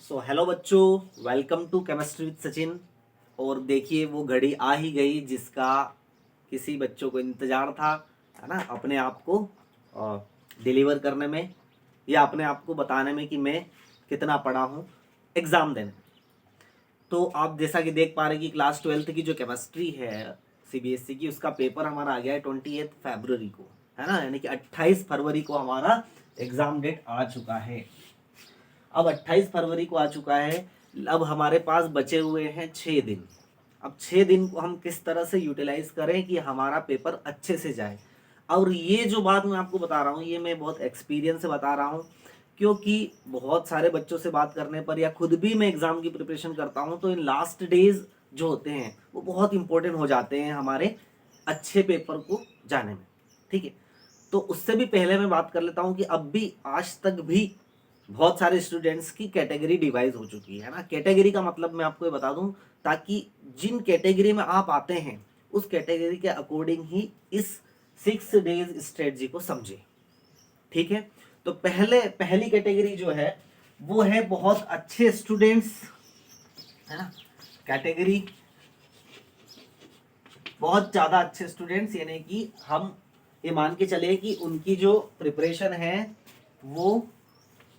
Hello बच्चों, welcome to chemistry with Sachin. और देखिए वो घड़ी आ ही गई जिसका किसी बच्चों को इंतज़ार था, है ना, अपने आप को डिलीवर करने में या अपने आप को बताने में कि मैं कितना पढ़ा हूँ एग्ज़ाम देने। तो आप जैसा कि देख पा रहे हैं कि क्लास 12th की जो केमिस्ट्री है सीबीएसई की, उसका पेपर हमारा आ गया है 28 फरवरी को, है ना, यानी कि 28 फरवरी को हमारा एग्ज़ाम डेट आ चुका है। अब 28 फरवरी को आ चुका है। अब हमारे पास बचे हुए हैं 6 दिन। अब 6 दिन को हम किस तरह से यूटिलाइज करें कि हमारा पेपर अच्छे से जाए। और ये जो बात मैं आपको बता रहा हूँ ये मैं बहुत एक्सपीरियंस से बता रहा हूँ, क्योंकि बहुत सारे बच्चों से बात करने पर या खुद भी मैं एग्ज़ाम की प्रिपरेशन करता हूँ तो इन लास्ट डेज जो होते हैं वो बहुत इंपॉर्टेंट हो जाते हैं हमारे अच्छे पेपर को जाने में। ठीक है, तो उससे भी पहले मैं बात कर लेता हूँ कि अब भी आज तक भी बहुत सारे स्टूडेंट्स की कैटेगरी डिवाइड हो चुकी है ना। कैटेगरी का मतलब मैं आपको ये बता दूं, ताकि जिन कैटेगरी में आप आते हैं उस कैटेगरी के अकॉर्डिंग ही इस 6 डेज स्ट्रेटजी को समझे। ठीक है, तो पहली कैटेगरी जो है वो है बहुत अच्छे स्टूडेंट्स, है ना। कैटेगरी बहुत ज़्यादा अच्छे स्टूडेंट्स, यानी कि हम ये मान के चले कि उनकी जो प्रिपरेशन है वो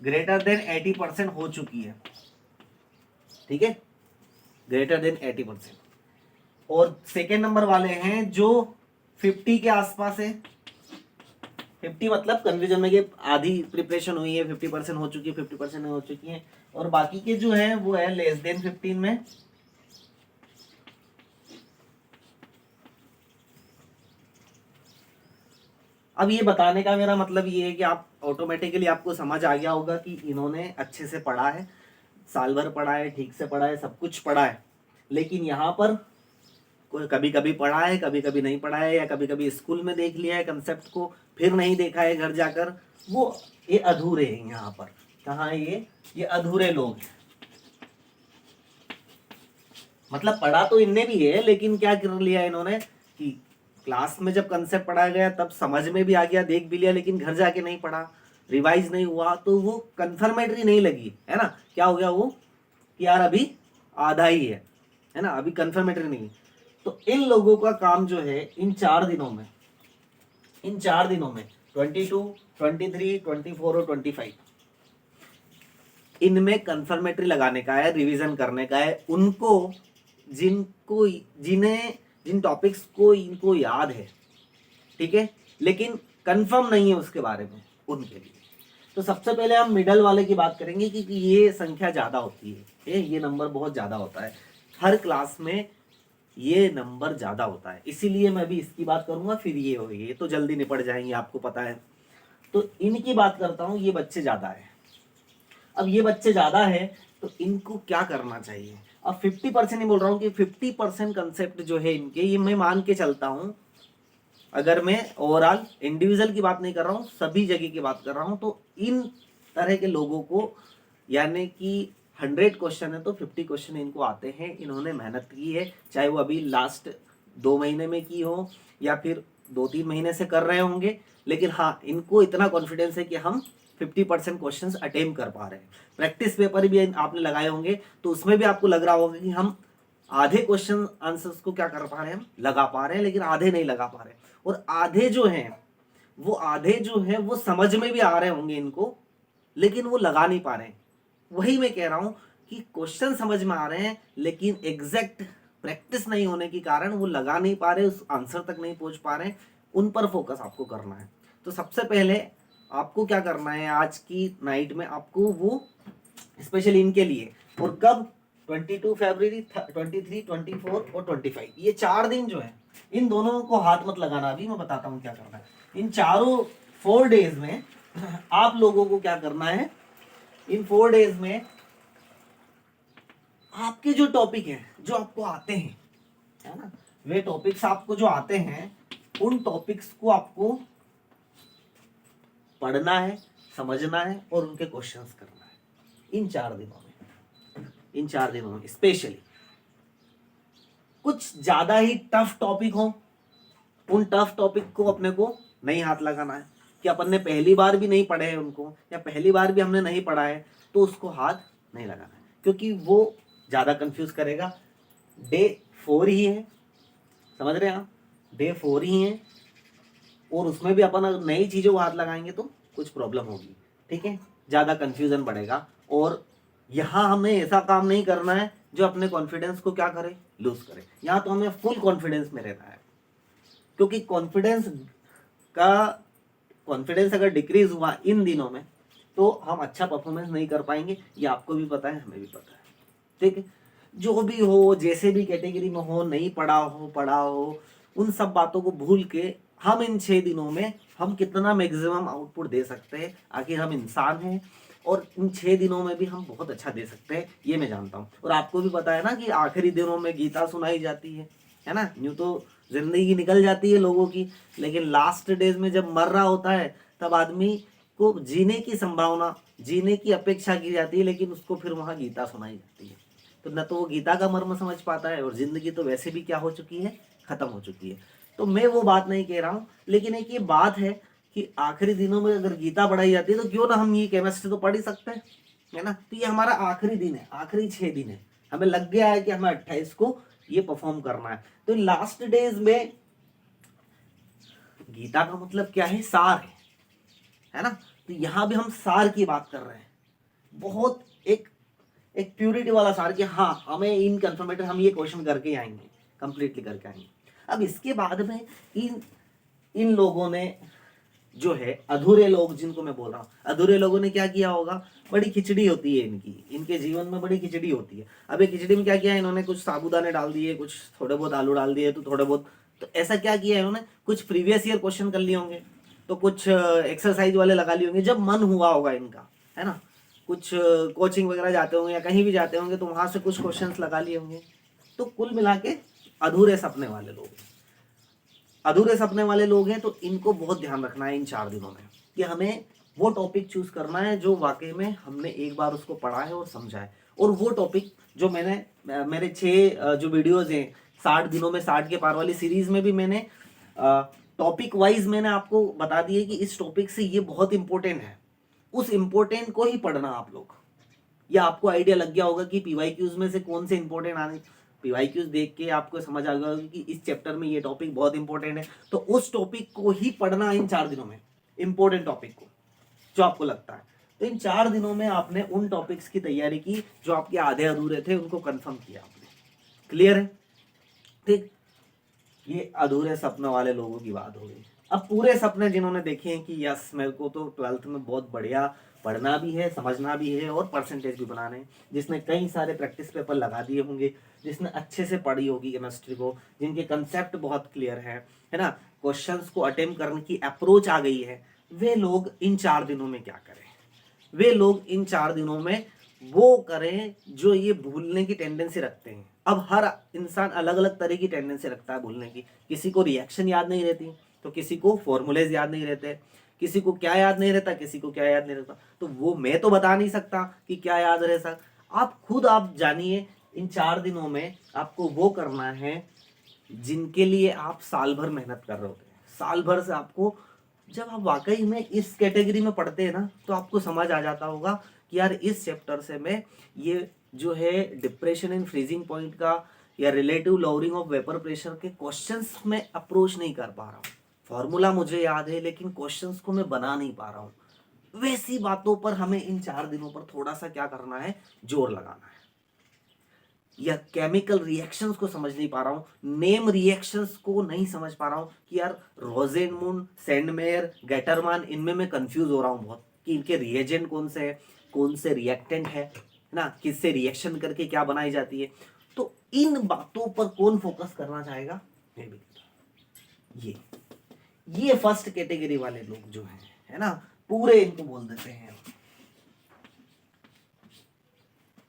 ग्रेटर देन 80% हो चुकी है। ठीक है, ग्रेटर देन 80%। और सेकेंड नंबर वाले हैं जो 50 के आसपास है। 50 मतलब कन्फ्यूजन में कि आधी प्रिपरेशन हुई है, 50% हो चुकी है, 50% हो चुकी है। और बाकी के जो है वो है लेस देन 15 में। अब ये बताने का मेरा मतलब ये है कि आप ऑटोमेटिकली आपको समझ आ गया होगा कि इन्होंने अच्छे से पढ़ा है, साल भर पढ़ा है, ठीक से पढ़ा है, सब कुछ पढ़ा है। लेकिन यहाँ पर कोई कभी कभी पढ़ा है, कभी कभी नहीं पढ़ा है, या कभी कभी स्कूल में देख लिया है कंसेप्ट को, फिर नहीं देखा है घर जाकर, वो ये अधूरे हैं यहाँ पर। कहाँ ये अधूरे लोग हैं। मतलब पढ़ा तो इनने भी है, लेकिन क्या कर लिया इन्होंने कि क्लास में जब कंसेप्ट पढ़ाया गया तब समझ में भी आ गया, देख भी लिया, लेकिन घर जाके नहीं पढ़ा, रिवाइज नहीं हुआ, तो वो कंफर्मेटरी नहीं लगी, है ना। क्या हो गया वो कि यार अभी आधा ही है ना, अभी कंफर्मेटरी नहीं। तो इन लोगों का काम जो है इन 4 दिनों में 22, 23, 24 और 25 इनमें कंफर्मेटरी लगाने का है, रिवीजन करने का है उनको, जिन टॉपिक्स को इनको याद है, ठीक है, लेकिन कंफर्म नहीं है उसके बारे में, उनके लिए। तो सबसे पहले हम मिडल वाले की बात करेंगे कि ये संख्या ज्यादा होती है, ये नंबर बहुत ज्यादा होता है हर क्लास में, ये नंबर ज्यादा होता है, इसीलिए मैं भी इसकी बात करूंगा, फिर ये होगी, ये तो जल्दी निपट जाएंगे आपको पता है। तो इनकी बात करता हूं, ये बच्चे ज्यादा है। अब ये बच्चे ज्यादा है तो इनको क्या करना चाहिए। अब 50% ही बोल रहा हूँ कि 50% कंसेप्ट जो है इनके, ये मैं मान के चलता हूँ, अगर मैं ओवरऑल इंडिविजुअल की बात नहीं कर रहा हूँ, सभी जगह की बात कर रहा हूँ, तो इन तरह के लोगों को, यानी कि 100 क्वेश्चन है तो 50 क्वेश्चन इनको आते हैं, इन्होंने मेहनत की है, चाहे वो अभी लास्ट 2 महीने में की हो या फिर 2-3 महीने से कर रहे होंगे, लेकिन हाँ इनको इतना कॉन्फिडेंस है कि हम 50% क्वेश्चन अटेम्प्ट कर पा रहे हैं। प्रैक्टिस पेपर भी आपने लगाए होंगे तो उसमें भी आपको लग रहा होगा कि हम आधे क्वेश्चन आंसर्स को क्या कर पा रहे हैं, हम लगा पा रहे हैं, लेकिन आधे नहीं लगा पा रहे। और आधे जो हैं वो समझ में भी आ रहे होंगे इनको, लेकिन वो लगा नहीं पा रहे हैं। वही मैं कह रहा हूं कि क्वेश्चन समझ में आ रहे हैं लेकिन एग्जैक्ट प्रैक्टिस नहीं होने के कारण वो लगा नहीं पा रहे, उस आंसर तक नहीं पहुंच पा रहे। उन पर फोकस आपको करना है। तो सबसे पहले आपको क्या करना है, आज की नाइट में आपको वो स्पेशली इनके लिए, और कब 22 फरवरी, 23, 24 और 25, ये 4 दिन जो है इन दोनों को हाथ मत लगाना। अभी मैं बताता हूँ क्या करना है। इन चारों 4 डेज में आप लोगों को क्या करना है, इन 4 डेज में आपके जो टॉपिक है जो आपको आते हैं, है ना, वे टॉपिक्स आपको जो आते हैं उन टॉपिक्स को आपको पढ़ना है, समझना है और उनके क्वेश्चंस करना है इन 4 दिनों में। इन 4 दिनों में स्पेशली कुछ ज्यादा ही टफ टॉपिक हो, उन टफ टॉपिक को अपने को नहीं हाथ लगाना है, कि अपन ने पहली बार भी नहीं पढ़े हैं उनको, या पहली बार भी हमने नहीं पढ़ा है तो उसको हाथ नहीं लगाना है। क्योंकि वो ज़्यादा कंफ्यूज करेगा। डे 4 ही है, समझ रहे हैं आप, डे 4 ही है, और उसमें भी अपन अगर नई चीज़ों को हाथ लगाएंगे तो कुछ प्रॉब्लम होगी, ठीक है, ज़्यादा कंफ्यूजन बढ़ेगा। और यहाँ हमें ऐसा काम नहीं करना है जो अपने कॉन्फिडेंस को क्या करे, लूज करे। यहाँ तो हमें फुल कॉन्फिडेंस में रहना है, क्योंकि कॉन्फिडेंस अगर डिक्रीज हुआ इन दिनों में तो हम अच्छा परफॉर्मेंस नहीं कर पाएंगे। ये आपको भी पता है, हमें भी पता है, ठीक है। जो भी हो, जैसे भी कैटेगरी में हो, नहीं पढ़ा हो, उन सब बातों को भूल के हम इन 6 दिनों में हम कितना मैक्सिमम आउटपुट दे सकते हैं। आखिर हम इंसान हैं और इन 6 दिनों में भी हम बहुत अच्छा दे सकते हैं, ये मैं जानता हूँ। और आपको भी पता है ना कि आखिरी दिनों में गीता सुनाई जाती है ना। यूँ तो जिंदगी निकल जाती है लोगों की, लेकिन लास्ट डेज में जब मर रहा होता है तब आदमी को जीने की संभावना, जीने की अपेक्षा की जाती है, लेकिन उसको फिर वहाँ गीता सुनाई जाती है। तो न तो वो गीता का मर्म समझ पाता है, और जिंदगी तो वैसे भी क्या हो चुकी है, खत्म हो चुकी है। तो मैं वो बात नहीं कह रहा हूँ, लेकिन एक ये बात है कि आखिरी दिनों में अगर गीता पढ़ाई जाती है तो क्यों ना हम ये केमिस्ट्री तो पढ़ ही सकते हैं, है ना। तो ये हमारा आखिरी दिन है, आखिरी 6 दिन है, हमें लग गया है कि हमें 28 को ये परफॉर्म करना है। तो लास्ट डेज में गीता का मतलब क्या है, सार है ना। तो यहां भी हम सार की बात कर रहे हैं, बहुत एक प्यूरिटी वाला सार कि हाँ हमें इन कंफर्मेटर हम ये क्वेश्चन करके आएंगे, कंप्लीटली करके आएंगे। अब इसके बाद में इन लोगों ने जो है, अधूरे लोग जिनको मैं बोल रहा हूँ, अधूरे लोगों ने क्या किया होगा, बड़ी खिचड़ी होती है इनके जीवन में, बड़ी खिचड़ी होती है। अब ये खिचड़ी में क्या किया, इन्होंने कुछ साबूदाने डाल दिए, कुछ थोड़े बहुत आलू डाल दिए, तो थोड़े बहुत, तो ऐसा क्या किया इन्होंने, कुछ प्रीवियस ईयर क्वेश्चन कर लिए होंगे, तो कुछ एक्सरसाइज वाले लगा लिए होंगे जब मन हुआ होगा इनका, है ना। कुछ कोचिंग वगैरह जाते होंगे या कहीं भी जाते होंगे तो वहां से कुछ क्वेश्चंस लगा लिए होंगे। तो कुल मिला के अधूरे सपने वाले लोग, अधूरे सपने वाले लोग हैं। तो इनको बहुत ध्यान रखना है इन 4 दिनों में कि हमें वो टॉपिक चूज करना है जो वाकई में हमने एक बार उसको पढ़ा है और समझा है। और वो टॉपिक जो मैंने मेरे 6 जो वीडियोज हैं 60 दिनों में 60 के पार वाली सीरीज में भी मैंने टॉपिक वाइज मैंने आपको बता दिए कि इस टॉपिक से ये बहुत इंपॉर्टेंट है, उस इंपॉर्टेंट को ही पढ़ना आप लोग। या आपको आइडिया लग गया होगा कि पीवाईक्यूज में से कौन से इंपॉर्टेंट आने, पीवाईक्यूज देख के आपको समझ आ गया होगा कि इस चैप्टर में ये टॉपिक बहुत इंपॉर्टेंट है, तो उस टॉपिक को ही पढ़ना इन 4 दिनों में, इंपॉर्टेंट टॉपिक को जो आपको लगता है। तो इन 4 दिनों में आपने उन टॉपिक्स की तैयारी की जो आपके आधे अधूरे थे, उनको कंफर्म किया आपने। क्लियर है, ठीक। ये अधूरे सपने वाले लोगों की बात हो गई। अब पूरे सपने जिन्होंने देखे हैं कि यस मेरे को तो 12th में बहुत बढ़िया पढ़ना भी है, समझना भी है और परसेंटेज भी बनाने हैं, जिसने कई सारे प्रैक्टिस पेपर लगा दिए होंगे, जिसने अच्छे से पढ़ी होगी केमिस्ट्री को, जिनके कंसेप्ट बहुत क्लियर है ना, क्वेश्चंस को अटेम्प्ट करने की अप्रोच आ गई है, वे लोग इन 4 दिनों में क्या करें, वे लोग इन 4 दिनों में वो करें जो ये भूलने की टेंडेंसी रखते हैं। अब हर इंसान अलग अलग तरह की टेंडेंसी रखता है भूलने की, किसी को रिएक्शन याद नहीं रहती, तो किसी को फॉर्मूलेज याद नहीं रहते, किसी को क्या याद नहीं रहता, किसी को क्या याद नहीं रहता। तो वो मैं तो बता नहीं सकता कि क्या याद रह सकता, आप खुद आप जानिए। इन 4 दिनों में आपको वो करना है जिनके लिए आप साल भर मेहनत कर रहे होते हैं। साल भर से आपको, जब आप वाकई में इस कैटेगरी में पढ़ते हैं ना, तो आपको समझ आ जाता होगा कि यार इस चैप्टर से मैं ये जो है डिप्रेशन इन फ्रीजिंग पॉइंट का या relative lowering of vapour pressure के क्वेश्चंस में अप्रोच नहीं कर पा रहा हूँ। फॉर्मूला मुझे याद है लेकिन क्वेश्चंस को मैं बना नहीं पा रहा हूँ। वैसी बातों पर हमें इन 4 दिनों पर थोड़ा सा क्या करना है, जोर लगाना है। या केमिकल रिएक्शंस को समझ नहीं पा रहा हूं, नेम रिएक्शंस को नहीं समझ पा रहा हूं कि यार रोजेनमून, सेंडमेयर, गैटरमान, इनमें मैं कंफ्यूज हो रहा हूं बहुत कि इनके रिएजेंट कौन से है, कौन से रिएक्टेंट है ना, किससे रिएक्शन करके क्या बनाई जाती है। तो इन बातों पर कौन फोकस करना चाहेगा, मैं भी। ये फर्स्ट कैटेगरी वाले लोग जो है ना, पूरे इनको बोल देते हैं,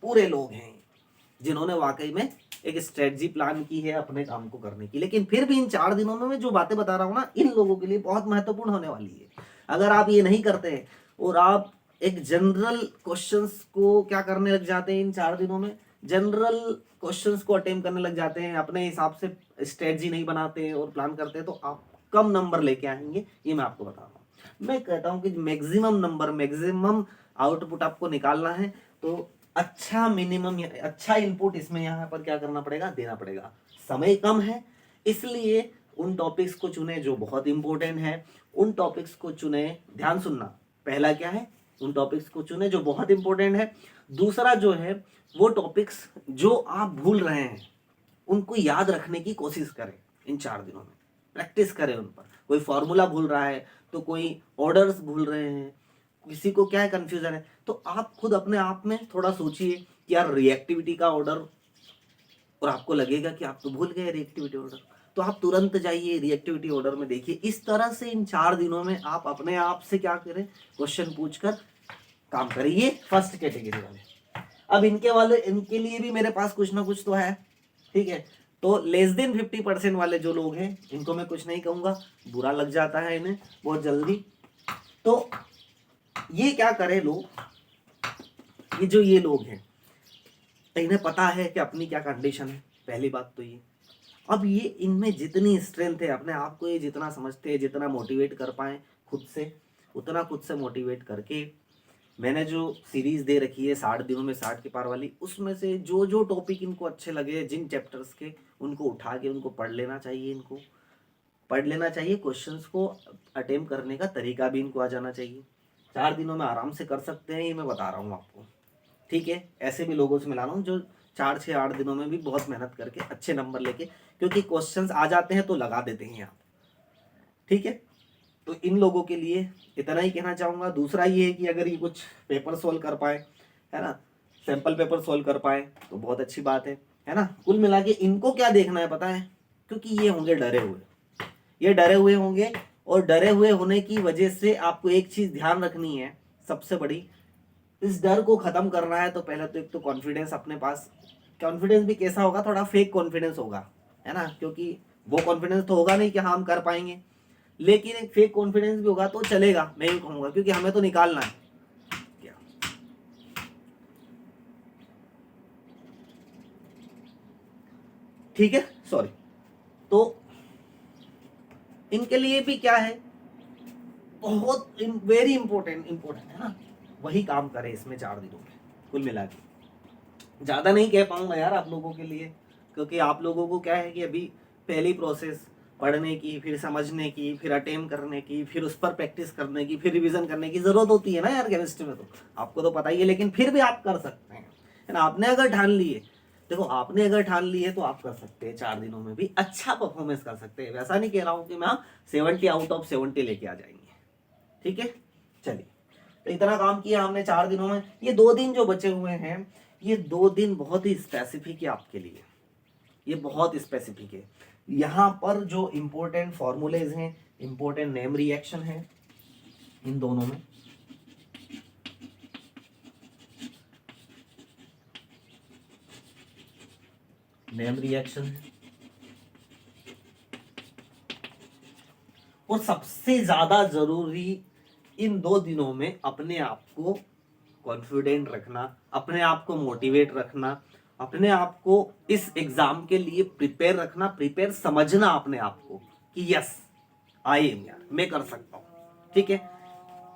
पूरे लोग हैं जिन्होंने वाकई में एक स्ट्रेटजी प्लान की है अपने काम को करने की। लेकिन फिर भी इन 4 दिनों में मैं जो बातें बता रहा हूं ना, इन लोगों के लिए बहुत महत्वपूर्ण होने वाली है। अगर आप ये नहीं करते हैं और आप एक जनरल क्वेश्चंस को क्या करने लग जाते हैं इन 4 दिनों में, जनरल क्वेश्चंस को अटेम्प्ट करने लग जाते हैं, अपने हिसाब से स्ट्रेटजी नहीं बनाते और प्लान करते हैं, तो आप कम नंबर लेके आएंगे, ये मैं आपको बता रहा हूँ। मैं कहता हूँ कि मैक्सिमम नंबर, मैक्सिमम आउटपुट आपको निकालना है तो अच्छा मिनिमम, अच्छा इनपुट इसमें यहाँ पर क्या करना पड़ेगा, देना पड़ेगा। समय कम है इसलिए उन टॉपिक्स को चुने जो बहुत इंपॉर्टेंट है, उन टॉपिक्स को चुने। ध्यान सुनना, पहला क्या है, उन टॉपिक्स को चुने जो बहुत इंपॉर्टेंट है। दूसरा जो है वो टॉपिक्स जो आप भूल रहे हैं उनको याद रखने की कोशिश करें। इन 4 दिनों में प्रैक्टिस करें उन पर। कोई फॉर्मूला भूल रहा है तो कोई ऑर्डर्स भूल रहे हैं, किसी को क्या है कंफ्यूजन है, तो आप खुद अपने आप में थोड़ा सोचिए कि यार रिएक्टिविटी का ऑर्डर, और आपको लगेगा कि आप तो भूल गए रिएक्टिविटी ऑर्डर, तो आप तुरंत जाइए रिएक्टिविटी ऑर्डर में देखिए। इस तरह से इन 4 दिनों में आप अपने आप से क्या करें, क्वेश्चन पूछकर काम करें। ये फर्स्ट कैटेगरी वाले। अब इनके लिए भी मेरे पास कुछ ना कुछ तो है, ठीक है। तो लेस देन 50% वाले जो लोग हैं इनको मैं कुछ नहीं कहूंगा, बुरा लग जाता है इन्हें बहुत जल्दी। तो ये क्या करें लोग, ये लोग हैं इन्हें पता है कि अपनी क्या कंडीशन है, पहली बात तो ये। अब ये इनमें जितनी स्ट्रेंथ है, अपने आप को ये जितना समझते हैं, जितना मोटिवेट कर पाए खुद से, उतना खुद से मोटिवेट करके मैंने जो सीरीज दे रखी है 60 दिनों में 60 के पार वाली, उसमें से जो जो टॉपिक इनको अच्छे लगे, जिन चैप्टर्स के, उनको उठा के उनको पढ़ लेना चाहिए। इनको पढ़ लेना चाहिए, क्वेश्चंस को अटेम्प्ट करने का तरीका भी इनको आ जाना चाहिए। 4 दिनों में आराम से कर सकते हैं, ये मैं बता रहा हूँ आपको, ठीक है। ऐसे भी लोगों से मिला रहा हूँ जो 4 6 8 दिनों में भी बहुत मेहनत करके अच्छे नंबर लेके, क्योंकि क्वेश्चंस आ जाते हैं तो लगा देते हैं आप, ठीक है। तो इन लोगों के लिए इतना ही कहना चाहूँगा। दूसरा ये है कि अगर ये कुछ पेपर सोल्व कर पाए, है ना, सैंपल पेपर सोल्व कर पाए तो बहुत अच्छी बात है ना। कुल मिला के इनको क्या देखना है पता है, क्योंकि ये होंगे डरे हुए, ये डरे हुए होंगे, और डरे हुए होने की वजह से आपको एक चीज ध्यान रखनी है सबसे बड़ी, इस डर को खत्म करना है तो पहले तो एक तो कॉन्फिडेंस अपने पास। कॉन्फिडेंस भी कैसा होगा, थोड़ा फेक कॉन्फिडेंस होगा, है ना, क्योंकि वो कॉन्फिडेंस तो होगा नहीं कि हाँ हम कर पाएंगे, लेकिन एक फेक कॉन्फिडेंस भी होगा तो चलेगा, मैं ही कहूंगा, क्योंकि हमें तो निकालना है क्या, ठीक है, सॉरी। तो इनके लिए भी क्या है, बहुत वेरी इंपॉर्टेंट है ना, वही काम करे इसमें 4 दिनों में कुल मिला के। ज्यादा नहीं कह पाऊंगा यार आप लोगों के लिए, क्योंकि आप लोगों को क्या है कि अभी पहली प्रोसेस पढ़ने की, फिर समझने की, फिर अटेम्प्ट करने की, फिर उस पर प्रैक्टिस करने की, फिर रिवीजन करने की जरूरत होती है ना यार केमिस्ट्री में, तो आपको तो पता ही है, लेकिन फिर भी आप कर सकते हैं, है ना। आपने अगर ठान ली है, देखो आपने अगर ठान ली है तो आप कर सकते हैं, 4 दिनों में भी अच्छा परफॉर्मेंस कर सकते हैं। वैसा नहीं कह रहा हूँ कि मैं 70 आउट ऑफ 70 लेके आ जाएंगे, ठीक है। चलिए, तो इतना काम किया हमने 4 दिनों में। ये 2 दिन जो बचे हुए हैं, ये 2 दिन बहुत ही स्पेसिफिक है आपके लिए, ये बहुत स्पेसिफिक है। यहाँ पर जो इंपॉर्टेंट फॉर्मूलेज हैं, इंपॉर्टेंट नेम रिएक्शन है इन दोनों में, नेम रिएक्शन है, और सबसे ज्यादा जरूरी इन 2 दिनों में अपने आप को कॉन्फिडेंट रखना, अपने आप को मोटिवेट रखना, अपने आप को इस एग्जाम के लिए प्रिपेयर रखना, प्रिपेयर समझना अपने आप को कि यस आई एम, यार मैं कर सकता हूं, ठीक है।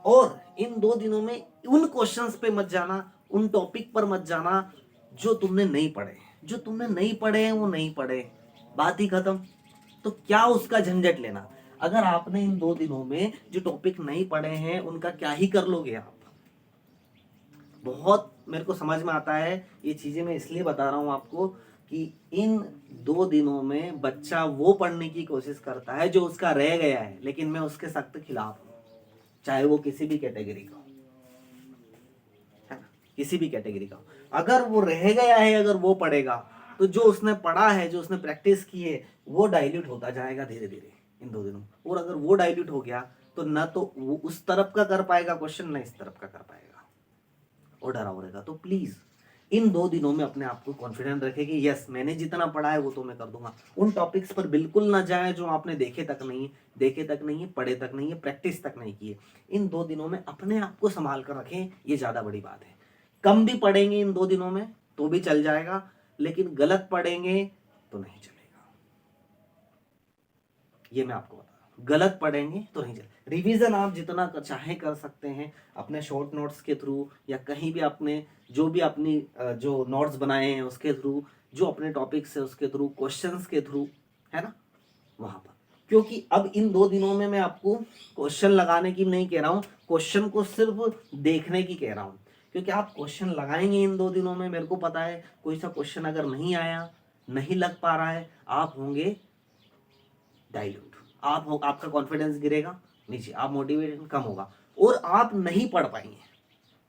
और इन 2 दिनों में उन क्वेश्चंस पे मत जाना, उन टॉपिक पर मत जाना जो तुमने नहीं पढ़े, जो तुमने नहीं पढ़े हैं वो नहीं पढ़े, बात ही खत्म। तो क्या उसका झंझट लेना, अगर आपने इन 2 दिनों में जो टॉपिक नहीं पढ़े हैं उनका क्या ही कर लोगे आप। बहुत मेरे को समझ में आता है, ये चीजें मैं इसलिए बता रहा हूं आपको कि इन 2 दिनों में बच्चा वो पढ़ने की कोशिश करता है जो उसका रह गया है, लेकिन मैं उसके सख्त खिलाफ हूं, चाहे वो किसी भी कैटेगरी का हो, है ना, किसी भी कैटेगरी का हो। अगर वो रह गया है, अगर वो पढ़ेगा तो जो उसने पढ़ा है, जो उसने प्रैक्टिस की है, वो डाइल्यूट होता जाएगा धीरे धीरे इन 2 दिनों। और अगर वो डाइल्यूट हो गया तो ना तो वो उस तरफ का कर पाएगा क्वेश्चन, ना इस तरफ का कर पाएगा, और डरा रहेगा। तो प्लीज इन 2 दिनों में अपने आप को कॉन्फिडेंट रखें कि यस मैंने जितना पढ़ा है वो तो मैं कर दूंगा। उन टॉपिक्स पर बिल्कुल ना जाए जो आपने देखे तक नहीं है, पढ़े तक नहीं है, प्रैक्टिस तक नहीं की है। इन 2 दिनों में अपने आप को संभाल कर रखें, ये ज्यादा बड़ी बात है। कम भी पढ़ेंगे इन 2 दिनों में तो भी चल जाएगा, लेकिन गलत पढ़ेंगे तो नहीं चलेगा, ये मैं आपको बता रहा हूं। गलत पढ़ेंगे तो नहीं चले। रिवीजन आप जितना चाहे कर सकते हैं अपने शॉर्ट नोट्स के थ्रू, या कहीं भी आपने जो भी अपनी जो नोट्स बनाए हैं उसके थ्रू, जो अपने टॉपिक्स है उसके थ्रू, क्वेश्चंस के थ्रू, है ना, वहां पर। क्योंकि अब इन 2 दिनों में मैं आपको क्वेश्चन लगाने की नहीं कह रहा हूँ, क्वेश्चन को सिर्फ देखने की कह रहा हूँ। क्योंकि आप क्वेश्चन लगाएंगे इन 2 दिनों में, मेरे को पता है कोई सा क्वेश्चन अगर नहीं आया, नहीं लग पा रहा है, आप होंगे डाइल्यूट, आपका कॉन्फिडेंस गिरेगा नीचे, आप मोटिवेशन कम होगा, और आप नहीं पढ़ पाएंगे,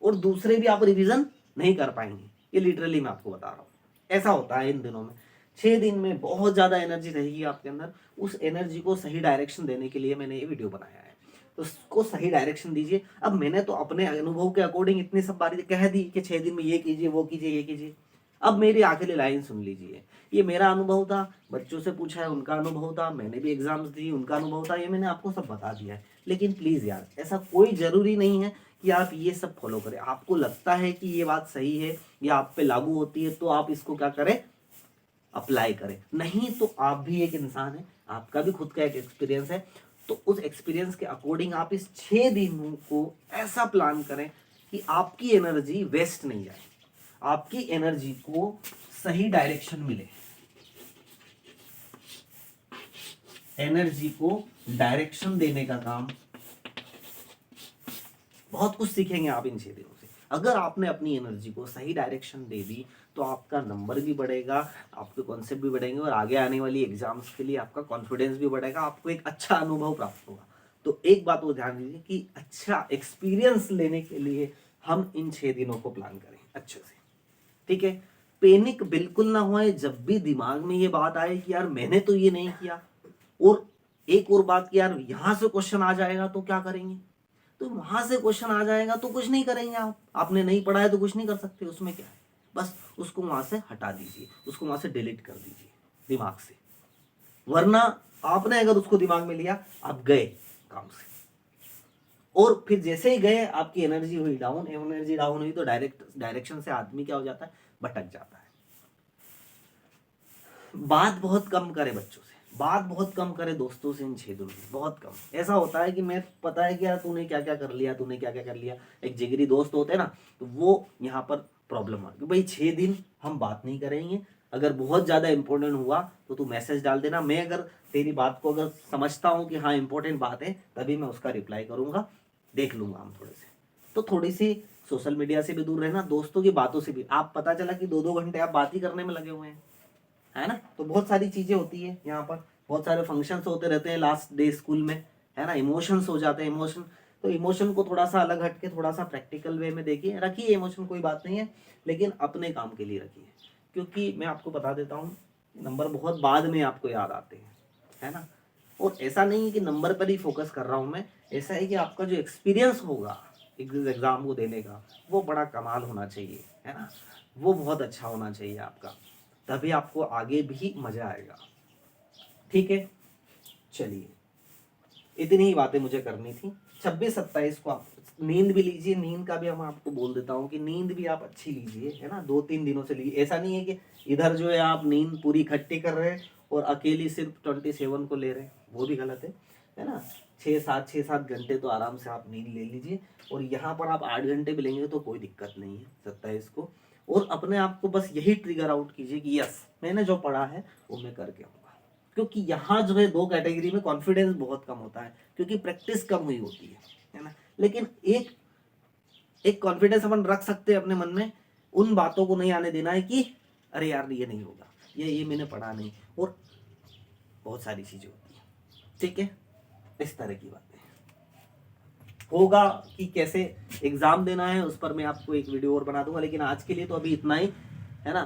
और दूसरे भी आप रिवीजन नहीं कर पाएंगे। ये लिटरली मैं आपको बता रहा हूँ, ऐसा होता है इन दिनों में। 6 दिन में बहुत ज्यादा एनर्जी रहेगी आपके अंदर। उस एनर्जी को सही डायरेक्शन देने के लिए मैंने ये वीडियो बनाया है, तो उसको सही डायरेक्शन दीजिए। अब मैंने तो अपने अनुभव के अकॉर्डिंग इतनी सब बातें कह दी कि 6 दिन में ये कीजिए, वो कीजिए, ये कीजिए। अब मेरी आखिरी लाइन सुन लीजिए, ये मेरा अनुभव था, बच्चों से पूछा है उनका अनुभव था, मैंने भी एग्जाम्स दी उनका अनुभव था, ये मैंने आपको सब बता दिया है। लेकिन प्लीज यार, ऐसा कोई जरूरी नहीं है कि आप ये सब फॉलो करें। आपको लगता है कि ये बात सही है या आप पे लागू होती है, तो आप इसको क्या करें, अप्लाई करें। नहीं तो आप भी एक इंसान है, आपका भी खुद का एक एक्सपीरियंस है, तो उस एक्सपीरियंस के अकॉर्डिंग आप इस 6 दिनों को ऐसा प्लान करें कि आपकी एनर्जी वेस्ट नहीं जाए, आपकी एनर्जी को सही डायरेक्शन मिले, एनर्जी को डायरेक्शन देने का काम। बहुत कुछ सीखेंगे आप इन 6 दिनों से। अगर आपने अपनी एनर्जी को सही डायरेक्शन दे दी तो आपका नंबर भी बढ़ेगा, आपके कॉन्सेप्ट भी बढ़ेंगे, और आगे आने वाली एग्जाम्स के लिए आपका कॉन्फिडेंस भी बढ़ेगा, आपको एक अच्छा अनुभव प्राप्त होगा। तो एक बात वो ध्यान दीजिए कि अच्छा एक्सपीरियंस लेने के लिए हम इन 6 दिनों को प्लान करें अच्छे से, ठीक है। पैनिक बिल्कुल ना होए जब भी दिमाग में ये बात आए कि यार मैंने तो ये नहीं किया, और एक और बात कि यार यहां से क्वेश्चन आ जाएगा तो क्या करेंगे, तो वहां से क्वेश्चन आ जाएगा तो कुछ नहीं करेंगे। आपने नहीं पढ़ा है तो कुछ नहीं कर सकते, उसमें क्या है, बस उसको वहां से हटा दीजिए, उसको वहां से डिलीट कर दीजिए दिमाग से। वरना आपने अगर उसको दिमाग में लिया, आप गए काम से, और फिर जैसे ही गए आपकी एनर्जी हुई डाउन, एनर्जी डाउन हुई तो डायरेक्शन से आदमी क्या हो जाता है, भटक जाता है। बात बहुत कम करे बच्चों से, बात बहुत कम करे दोस्तों से इन 6 दिनों में, बहुत कम। ऐसा होता है कि मैं पता है कि यार तूने क्या क्या कर लिया, तूने क्या क्या कर लिया, एक जिगरी दोस्त होते हैं ना, तो वो यहाँ पर प्रॉब्लम आ गई। भाई 6 दिन हम बात नहीं करेंगे, अगर बहुत ज्यादा इंपॉर्टेंट हुआ तो तू मैसेज डाल देना, मैं अगर तेरी बात को अगर समझता हूँ कि हाँ इंपॉर्टेंट बात है, तभी मैं उसका रिप्लाई करूंगा, देख लूंगा हम थोड़े से। तो थोड़ी सी सोशल मीडिया से भी दूर रहना, दोस्तों की बातों से भी। आप पता चला कि 2-2 घंटे आप बात ही करने में लगे हुए हैं, है ना, तो बहुत सारी चीजें होती है यहाँ पर, बहुत सारे फंक्शंस होते रहते हैं लास्ट डे स्कूल में, है ना, इमोशंस हो जाते हैं, इमोशन। तो इमोशन को थोड़ा सा अलग हटके थोड़ा सा प्रैक्टिकल वे में देखिए, रखिए इमोशन, कोई बात नहीं है, लेकिन अपने काम के लिए रखिए। क्योंकि मैं आपको बता देता हूँ, नंबर बहुत बाद में आपको याद आते हैं, है ना। और ऐसा नहीं है कि नंबर पर ही फोकस कर रहा हूँ मैं, ऐसा है कि आपका जो एक्सपीरियंस होगा एग्जाम को देने का, वो बड़ा कमाल होना चाहिए, है ना, वो बहुत अच्छा होना चाहिए आपका, तभी आपको आगे भी मजा आएगा, ठीक है। चलिए, इतनी ही बातें मुझे करनी थी। 26-27 को आप नींद भी लीजिए, नींद का भी हम आपको बोल देता हूँ कि नींद भी आप अच्छी लीजिए, है ना, 2-3 दिनों से लीजिए। ऐसा नहीं है कि इधर जो है आप नींद पूरी इकट्ठी कर रहे हैं और अकेली सिर्फ 27 को ले रहे हैं, वो भी गलत है ना। 6-7 घंटे तो आराम से आप नींद ले लीजिए, और यहाँ पर आप 8 घंटे भी लेंगे तो कोई दिक्कत नहीं है 27 को। और अपने आप को बस यही ट्रिगर आउट कीजिए कि यस, मैंने जो पढ़ा है वो मैं करके आऊंगा। क्योंकि यहाँ जो है 2 कैटेगरी में कॉन्फिडेंस बहुत कम होता है, क्योंकि प्रैक्टिस कम हुई होती है ना। लेकिन एक एक कॉन्फिडेंस अपन रख सकते हैं अपने मन में, उन बातों को नहीं आने देना है कि अरे यार ये नहीं होगा, ये मैंने पढ़ा नहीं, और बहुत सारी चीजें होती है, ठीक है। इस तरह की बातें होगा कि कैसे एग्जाम देना है, उस पर मैं आपको एक वीडियो और बना दूंगा, लेकिन आज के लिए तो अभी इतना ही, है ना।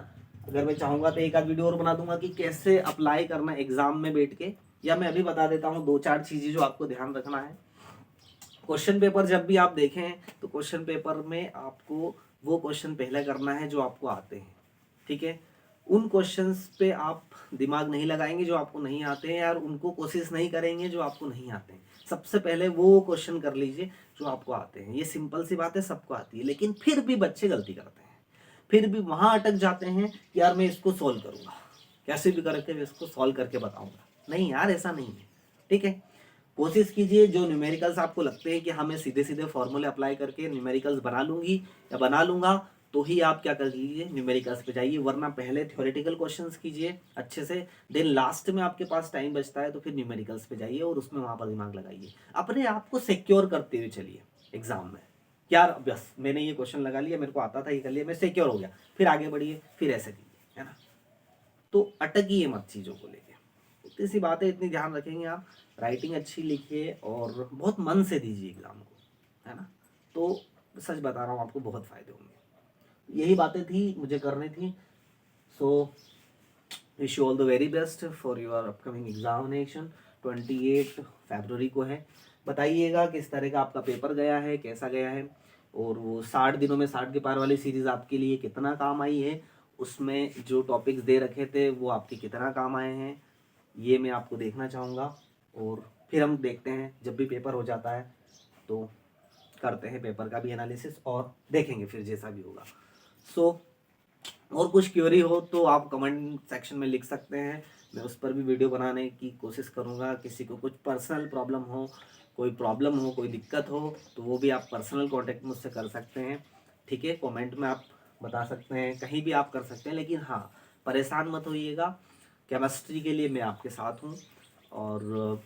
अगर मैं चाहूंगा तो एक आध वीडियो और बना दूंगा कि कैसे अप्लाई करना एग्जाम में बैठ के, या मैं अभी बता देता हूँ 2-4 चीजें जो आपको ध्यान रखना है। क्वेश्चन पेपर जब भी आप देखें तो क्वेश्चन पेपर में आपको वो क्वेश्चन पहले करना है जो आपको आते हैं, ठीक है। उन क्वेश्चंस पे आप दिमाग नहीं लगाएंगे जो आपको नहीं आते हैं, यार उनको कोशिश नहीं करेंगे जो आपको नहीं आते हैं। सबसे पहले वो क्वेश्चन कर लीजिए जो आपको आते हैं। ये सिंपल सी बात है, सबको आती है, लेकिन फिर भी बच्चे गलती करते हैं, फिर भी वहां अटक जाते हैं कि यार मैं इसको सॉल्व करूंगा, कैसे भी करके मैं इसको सॉल्व करके बताऊंगा। नहीं यार, ऐसा नहीं है, ठीक है। कोशिश कीजिए जो न्यूमेरिकल्स आपको लगते हैं कि हमें सीधे सीधे फॉर्मूले अप्लाई करके न्यूमेरिकल्स बना लूंगी या बना लूंगा, तो ही आप क्या कर लीजिए, न्यूमेरिकल्स पे जाइए, वरना पहले थ्योरेटिकल क्वेश्चंस कीजिए अच्छे से, देन लास्ट में आपके पास टाइम बचता है तो फिर न्यूमेरिकल्स पे जाइए और उसमें वहां पर दिमाग लगाइए, अपने आप को सिक्योर करते हुए चलिए एग्जाम में। यार बस मैंने ये क्वेश्चन लगा लिया, मेरे को आता था, ये कर लिया, मैं सिक्योर हो गया, फिर आगे बढ़िए, फिर ऐसे कीजिए, है ना। तो अटकिए मत चीज़ों को लेके, इतनी सी बातें इतनी ध्यान रखेंगे आप, राइटिंग अच्छी लिखिए और बहुत मन से दीजिए एग्जाम को, है ना। तो सच बता रहा हूँ आपको बहुत फायदे होंगे। यही बातें थी मुझे करनी थी। So wish you all the very best for your upcoming examination. 28 फरवरी को है। बताइएगा किस तरह का आपका पेपर गया है, कैसा गया है, और वो 60 दिनों में 60 के पार वाली सीरीज़ आपके लिए कितना काम आई है, उसमें जो टॉपिक्स दे रखे थे वो आपके कितना काम आए हैं, ये मैं आपको देखना चाहूँगा। और फिर हम देखते हैं जब भी पेपर हो जाता है तो करते हैं पेपर का भी एनालिसिस और देखेंगे फिर जैसा भी होगा। सो और कुछ क्वेरी हो तो आप कमेंट सेक्शन में लिख सकते हैं, मैं उस पर भी वीडियो बनाने की कोशिश करूँगा। किसी को कुछ पर्सनल प्रॉब्लम हो, कोई दिक्कत हो, तो वो भी आप पर्सनल कांटेक्ट मुझसे कर सकते हैं, ठीक है। कमेंट में आप बता सकते हैं, कहीं भी आप कर सकते हैं, लेकिन हाँ परेशान मत होइएगा, केमिस्ट्री के लिए मैं आपके साथ हूँ। और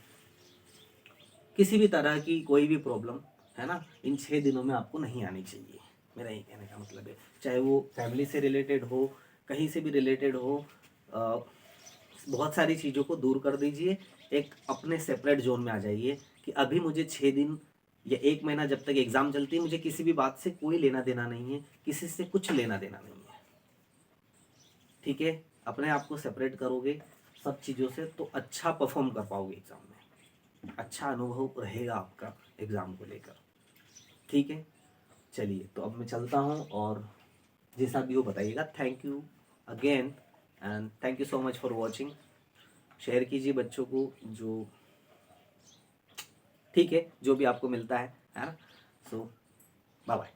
किसी भी तरह की कोई भी प्रॉब्लम, है ना, इन 6 दिनों में आपको नहीं आनी चाहिए, मेरा ये कहने का मतलब है। चाहे वो फैमिली से रिलेटेड हो, कहीं से भी रिलेटेड हो, बहुत सारी चीज़ों को दूर कर दीजिए, एक अपने सेपरेट जोन में आ जाइए कि अभी मुझे 6 दिन या 1 महीना जब तक एग्ज़ाम चलती है मुझे किसी भी बात से कोई लेना देना नहीं है, किसी से कुछ लेना देना नहीं है, ठीक है। अपने आप को सेपरेट करोगे सब चीज़ों से तो अच्छा परफॉर्म कर पाओगे एग्ज़ाम में, अच्छा अनुभव रहेगा आपका एग्ज़ाम को लेकर, ठीक है। चलिए तो अब मैं चलता हूँ और जैसा भी हो बताइएगा। Thank you again and thank you so much for watching. Share कीजिए बच्चों को, जो ठीक है जो भी आपको मिलता है ना। सो बाय बाय।